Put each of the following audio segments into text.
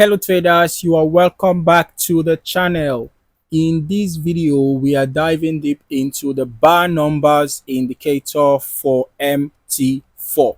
Hello traders, you are welcome back to the channel. In this video, we are diving deep into the bar numbers indicator for MT4.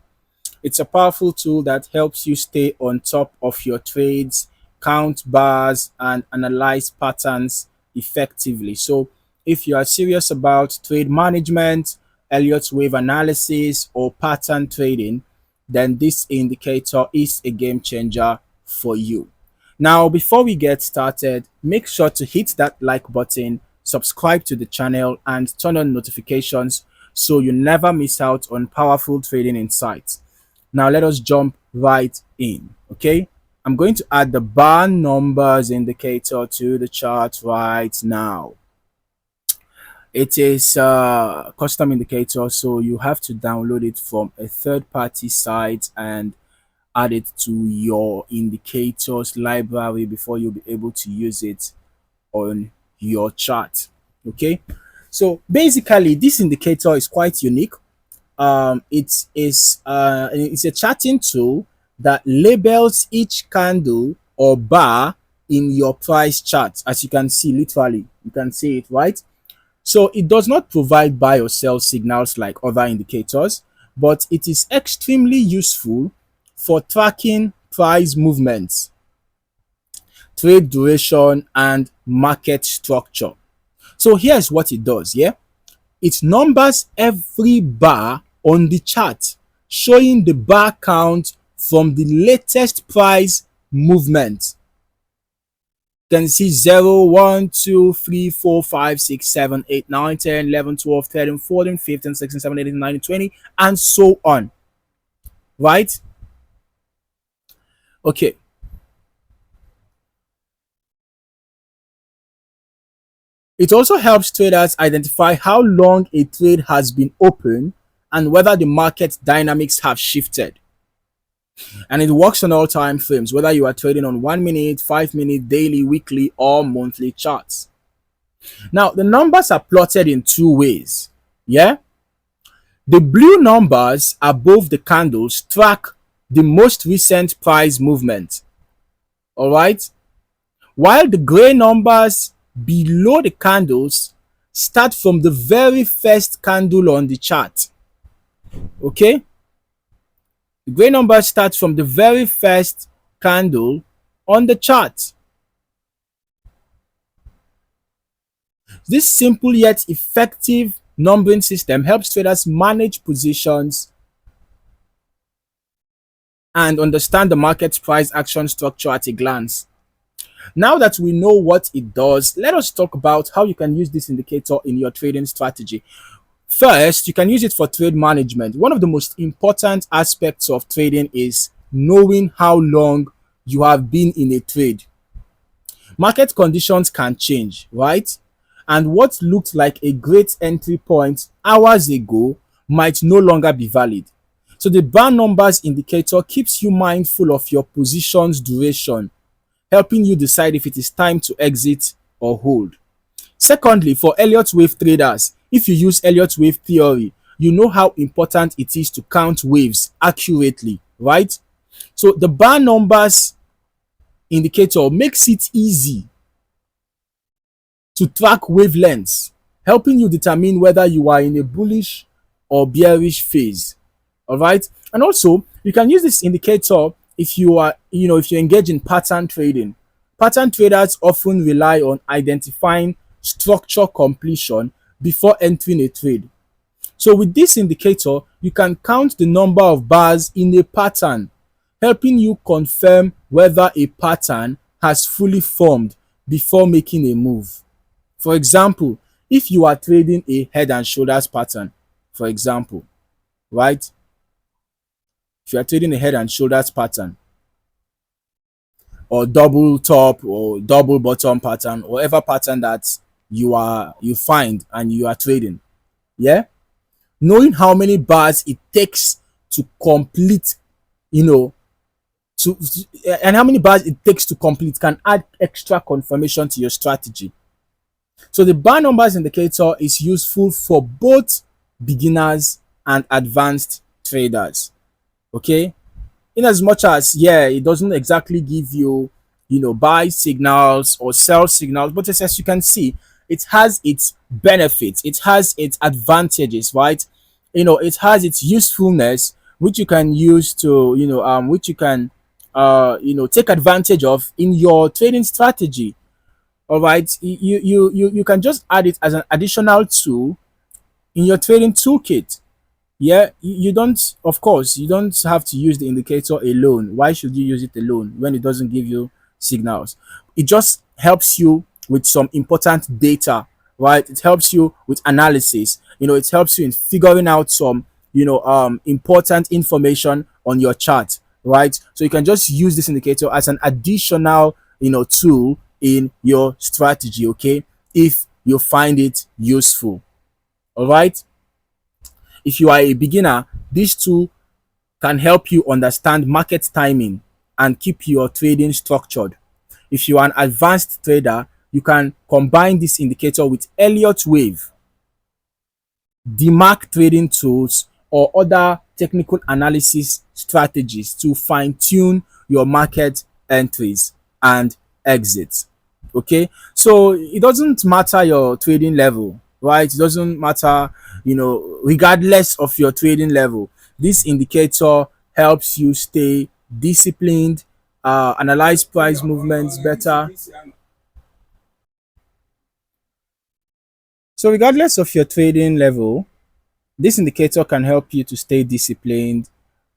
It's a powerful tool that helps you stay on top of your trades, count bars, and analyze patterns effectively. So if you are serious about trade management, Elliott Wave analysis, or pattern trading, then this indicator is a game changer for you. Now, before we get started, make sure to hit that like button, subscribe to the channel, and turn on notifications so you never miss out on powerful trading insights. Now, let us jump right in. Okay, I'm going to add the bar numbers indicator to the chart right now. It is a custom indicator, so you have to download it from a third-party site and add it to your indicators library before you'll be able to use it on your chart. Okay, so basically this indicator is quite unique. It's a charting tool that labels each candle or bar in your price chart. As you can see, literally you can see it, right? So it does not provide buy or sell signals like other indicators, but it is extremely useful for tracking price movements, trade duration, and market structure. So here's what it does. It numbers every bar on the chart, showing the bar count from the latest price movement. You can see 0, 1, 2, 3, 4, 5, 6, 7, 8, 9, 10, 11, 12, 13, 14, 15, 16, 17, 18, 19, 20, and so on. Right? Okay. It also helps traders identify how long a trade has been open and whether the market dynamics have shifted. And it works on all time frames, whether you are trading on 1 minute, 5 minute, daily, weekly, or monthly charts. Now, the numbers are plotted in two ways. The blue numbers above the candles track the most recent price movement. All right. While the gray numbers below the candles start from the very first candle on the chart. Okay. The gray numbers start from the very first candle on the chart. This simple yet effective numbering system helps traders manage positions and understand the market's price action structure at a glance. Now that we know what it does, let us talk about how you can use this indicator in your trading strategy. First, you can use it for trade management. One of the most important aspects of trading is knowing how long you have been in a trade. Market conditions can change, right? And what looked like a great entry point hours ago might no longer be valid. So the bar numbers indicator keeps you mindful of your position's duration, helping you decide if it is time to exit or hold. Secondly, for Elliott Wave traders, if you use Elliott Wave theory, you know how important it is to count waves accurately, right? So the bar numbers indicator makes it easy to track wavelengths, helping you determine whether you are in a bullish or bearish phase. All right. And also, you can use this indicator if you are, if you engage in pattern trading. Pattern traders often rely on identifying structure completion before entering a trade. So with this indicator, you can count the number of bars in a pattern, helping you confirm whether a pattern has fully formed before making a move. For example, if you are trading a head and shoulders pattern, for example, right? If you are trading a head and shoulders pattern, or double top or double bottom pattern, whatever pattern that you find and you are trading, knowing how many bars it takes to complete, and how many bars it takes to complete can add extra confirmation to your strategy. So the bar numbers indicator is useful for both beginners and advanced traders. Okay, in as much as it doesn't exactly give you buy signals or sell signals. But as you can see, it has its benefits, it has its advantages, right? It has its usefulness, which you can use to, which you can, take advantage of in your trading strategy. All right, you can just add it as an additional tool in your trading toolkit. Yeah, you don't, of course, you don't have to use the indicator alone. Why should you use it alone when it doesn't give you signals? It just helps you with some important data, right? It helps you with analysis. It helps you in figuring out some, important information on your chart, right? So you can just use this indicator as an additional, tool in your strategy, okay? If you find it useful, all right? If you are a beginner, this tool can help you understand market timing and keep your trading structured. If you are an advanced trader, you can combine this indicator with Elliott Wave, DMARC trading tools, or other technical analysis strategies to fine tune your market entries and exits. Okay, so it doesn't matter your trading level, right? It doesn't matter, regardless of your trading level. This indicator helps you stay disciplined, analyze price movements better. So regardless of your trading level, this indicator can help you to stay disciplined,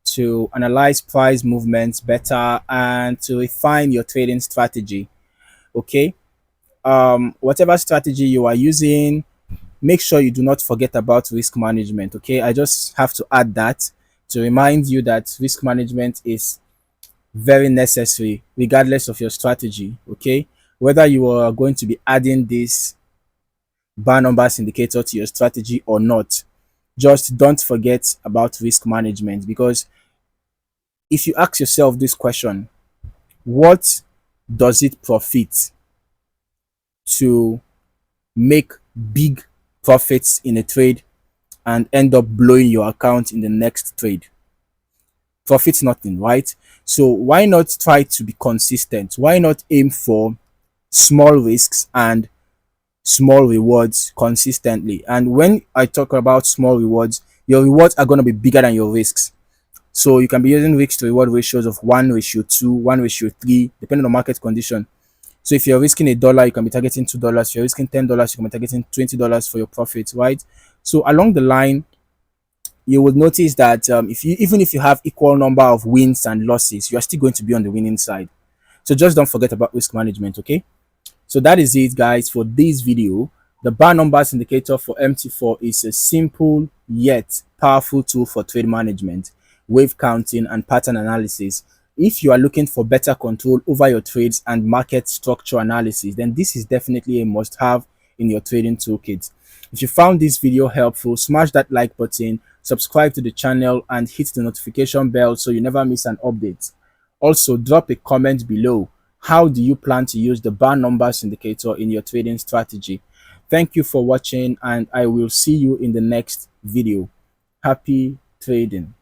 to analyze price movements better, and to refine your trading strategy. Okay. Whatever strategy you are using, make sure you do not forget about risk management. Okay. I just have to add that to remind you that risk management is very necessary regardless of your strategy. Okay. Whether you are going to be adding this bar numbers indicator to your strategy or not, just don't forget about risk management, because if you ask yourself this question, what does it profit to make big profits in a trade and end up blowing your account in the next trade? Profits nothing, right? So why not try to be consistent? Why not aim for small risks and small rewards consistently? And when I talk about small rewards, your rewards are going to be bigger than your risks. So you can be using risk to reward ratios of 1:2, 1:3, depending on market condition. So if you're risking $1, you can be targeting $2. If you're risking $10, you can be targeting $20 for your profits, right? So along the line, you would notice that if you even if you have equal number of wins and losses, you are still going to be on the winning side. So just don't forget about risk management, okay? So that is it, guys, for this video. The bar numbers indicator for MT4 is a simple yet powerful tool for trade management, wave counting, and pattern analysis. If you are looking for better control over your trades and market structure analysis, then this is definitely a must-have in your trading toolkit. If you found this video helpful, smash that like button, subscribe to the channel, and hit the notification bell so you never miss an update. Also, drop a comment below. How do you plan to use the bar numbers indicator in your trading strategy? Thank you for watching, and I will see you in the next video. Happy trading.